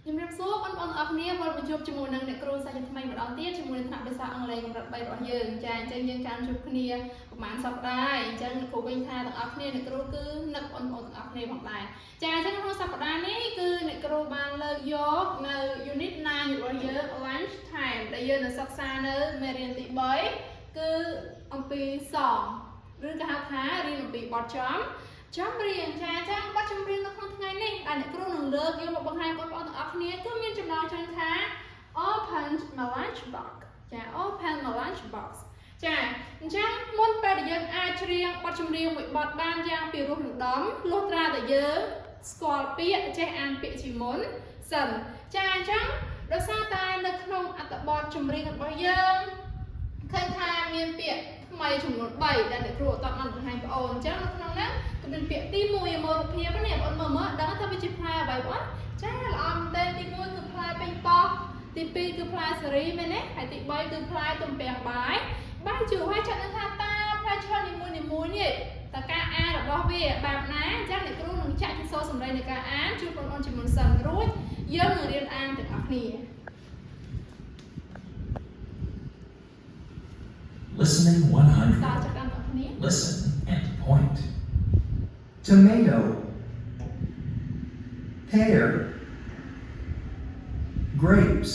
ជំរាបសួរបងប្អូនអរគ្នាវិលមកជួបជាមួយនឹងអ្នកគ្រូសាស្ត្រថ្មីម្ដងទៀតជាមួយនឹងថ្នាក់ភាសាអង់គ្លេសកម្រិត3របស់យើងចាអញ្ចឹងយើងកាន់ជួបគ្នាប្រហែលសប្តាហ៍អញ្ចឹងគ្រូវិញថាទាំងអស់គ្នាអ្នកគ្រូគឺនឹកបងប្អូនទាំងអស់គ្នាផងដែរចាអញ្ចឹងក្នុងសប្តាហ៍នេះគឺអ្នកគ្រូបានលើកយកនៅ unit 9របស់យើង lunch time ដែលយើងនឹងសិក្សានៅមេរៀនទី3គឺអំពីសងឬក៏ហៅថារៀនអំពីបទចម្រៀងចាអញ្ចឹងបទចម្រៀងនៅក្នុងថ្ងៃនេះដែលអ្នកគ្រូនឹងលើកយកមកបង្ហាញបងប្អូនទាំងអស់គ្នាគឺមានចំណងជើងថា open my lunch box ចា open my lunch box ចាអញ្ចឹងមុនពេលដែលយើងអាចច្រៀងបទចម្រៀងមួយបទបានយ៉ាងពីរោះរណ្ដំលុះត្រាតែយើងស្គាល់ពាក្យចេះអានពាក្យជាមុនសិនចាអញ្ចឹងដោយសារតែនៅក្នុងអត្ថបទចម្រៀងរបស់យើងឃើញថាមានពាក្យថ្មីចំនួន3ដែលអ្នកគ្រូអត់បានបង្ហាញបងប្អូនអញ្ចឹងនៅក្នុងហ្នឹងគឺមានពាក្យទី1មករូបភាពនេះបងប្អូនមើលដឹងថាវាជាផ្លែអ្វីបងចាល្អមែនទេទី1គឺផ្លែពេញប៉ោះទី2គឺផ្លែសេរីមែនទេហើយទី3គឺផ្លែទំពាំងបាយជូរហើយចាត់នឹងថាតើផ្លែឈើនីមួយនេះតើការអានរបស់វាបែបណាអញ្ចឹងអ្នកគ្រូនឹងចាក់ជាសូរសម្ដីនៃការអានជួយបងប្អូនជាមុនសិនរួចយើងនឹងរៀនអានទាំងអស់គ្នាListening 100. Listen and point. Tomato, pear, grapes,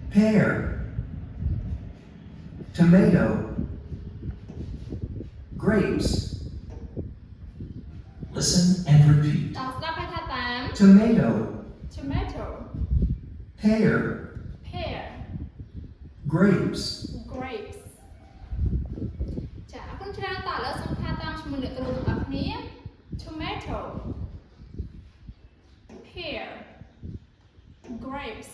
pear, tomato, grapes. Listen and repeat. Tomato, pear, grapes. ចាអរគុណច្រើនតើឥឡូវសូមថាតាមជាមួយអ្នកគ្រូទាំងអស់គ្នា tomato pear grapes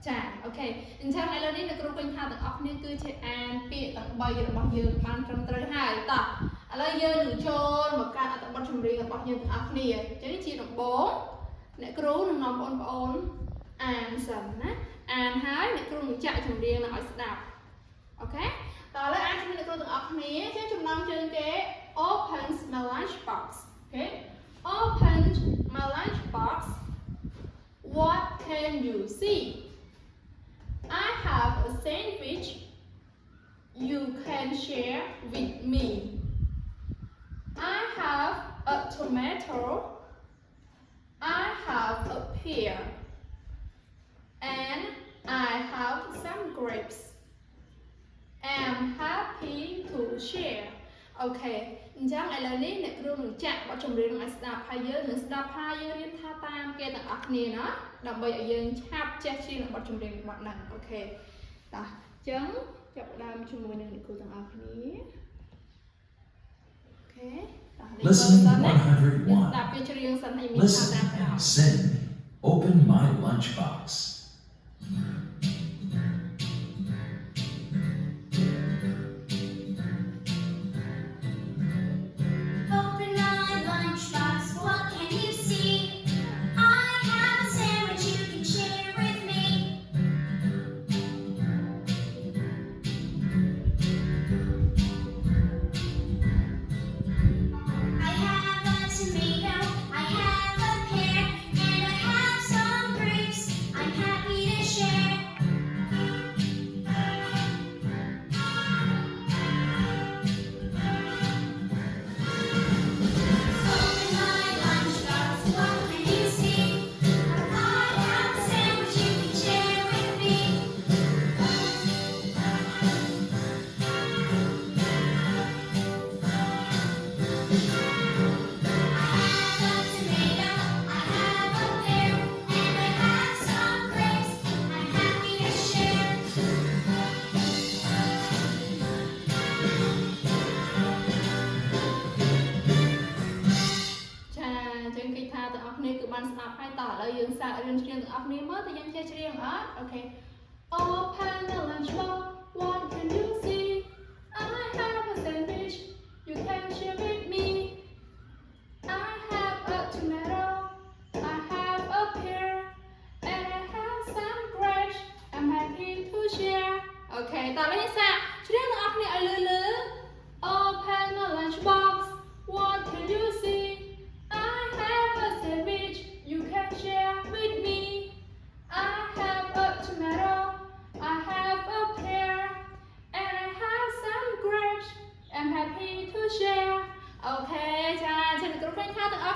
ចាអូខេអញ្ចឹងឥឡូវនេះអ្នកគ្រូឃើញថាទាំងអស់គ្នាគឺជាអានពាក្យទាំង3របស់យើងបានត្រឹមត្រូវហើយតោះឥឡូវយើងនឹងចូលមកកាន់អត្ថបទចម្រៀងរបស់យើងទាំងអស់គ្នាអញ្ចឹងជាដំបូងអ្នកគ្រូនឹងនាំបងប្អូនអានសិនណាអានហើយអ្នកគ្រូនឹងចាក់ចម្រៀងនឹងឲ្យស្ដាប់អូខេតើឥឡូវអានជាមួយអ្នកគ្រូទាំងអស់គ្នាជាចំណងជើងគេ open my lunch box អូខេ open my lunch box what can you see I have a sandwich you can share with me I have a tomato I have a pear and I have some grapes I'm happy to share អូខេអញ្ចឹងឥឡូវនេះអ្នកគ្រូនឹងចាក់បទចម្រៀងឲ្យស្ដាប់ហើយយើងនឹងស្ដាប់ហើយយើងរៀនថាតាមគេទាំងអស់គ្នាណាដើម្បីឲ្យយើងឆាប់ចេះច្រៀងបទចម្រៀងបទហ្នឹងអូខេតោះអញ្ចឹងចាប់ផ្ដើមជាមួយនឹងអ្នកគ្រូទាំងអស់គ្នាអូខេ Listening 101. ស្ដាប់ពីច្រៀងសិនហើយមានថាតាម Listen and sing. Open my lunchbox.បានស្ដាប់ហើយតោះឥឡូវយើងសាករៀនច្រៀងទាំងអស់គ្នាមើលតើយើងចេះច្រៀងអត់អូខេ Open the lunchbox what can you see I have a sandwich you can share with me I have a tomato I have a pear and I have some grapes I'm happy to share អូខេតោះឥឡូវយើងសាកច្រៀងទាំងអស់គ្នាឲ្យលឺ Open the lunchbox what can you see I have a sandwich you can share with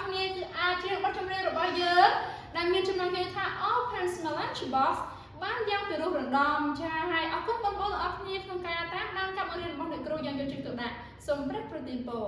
គ្នាគឺអាចជ្រាបបទចម្រៀងរបស់យើងដែលមានចំណងជើងថា Open my lunchbox បានយ៉ាងពិរោះរណ្ដំចាហើយអរគុណបងប្អូនទាំងអស់គ្នាក្នុងការតាមដានការបង្រៀនរបស់អ្នកគ្រូយ៉ាងយកចិត្តទុកដាក់សូមព្រះប្រទានពរ